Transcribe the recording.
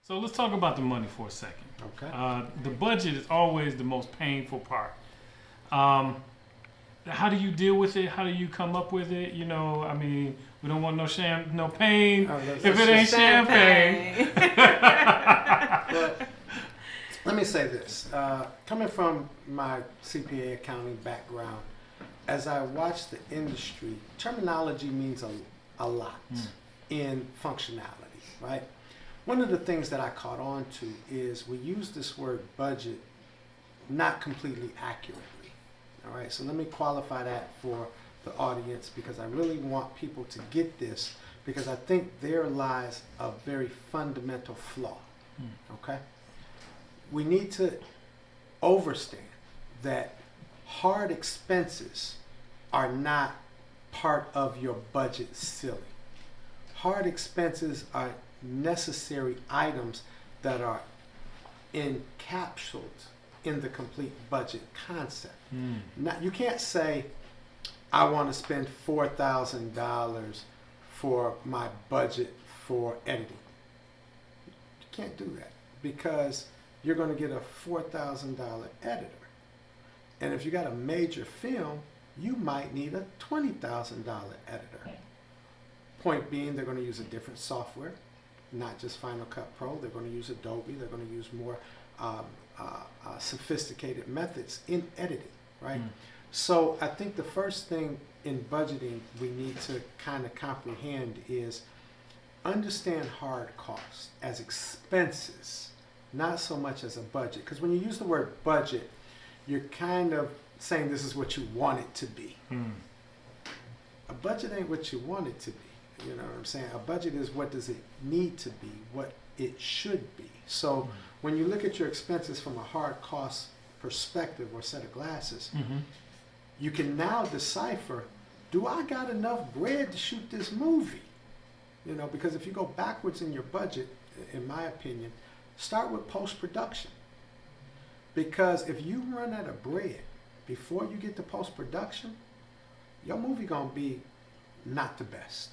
So let's talk about the money for a second. Okay. The budget is always the most painful part. How do you deal with it? How do you come up with it? You know, I mean, we don't want no pain if it ain't champagne. Well, let me say this. Coming from my CPA accounting background, as I watch the industry, terminology means a lot in functionality, right? One of the things that I caught on to is we use this word budget not completely accurately. All right, so let me qualify that for the audience because I really want people to get this because I think there lies a very fundamental flaw. Okay? We need to understand that hard expenses are not part of your budget ceiling. Hard expenses are necessary items that are encapsulated in the complete budget concept. Now, you can't say, I want to spend $4,000 for my budget for editing. You can't do that because you're going to get a $4,000 editor. And if you got a major film, you might need a $20,000 editor. Point being, they're going to use a different software, not just Final Cut Pro. They're going to use Adobe. They're going to use more sophisticated methods in editing, right? So I think the first thing in budgeting we need to kind of comprehend is understand hard costs as expenses, not so much as a budget. Because when you use the word budget, you're kind of saying this is what you want it to be. A budget ain't what you want it to be. You know what I'm saying? A budget is what does it need to be, what it should be. So when you look at your expenses from a hard cost perspective or set of glasses, you can now decipher, do I got enough bread to shoot this movie? You know, because if you go backwards in your budget, in my opinion, start with post-production. Because if you run out of bread before you get to post-production, your movie gonna be not the best.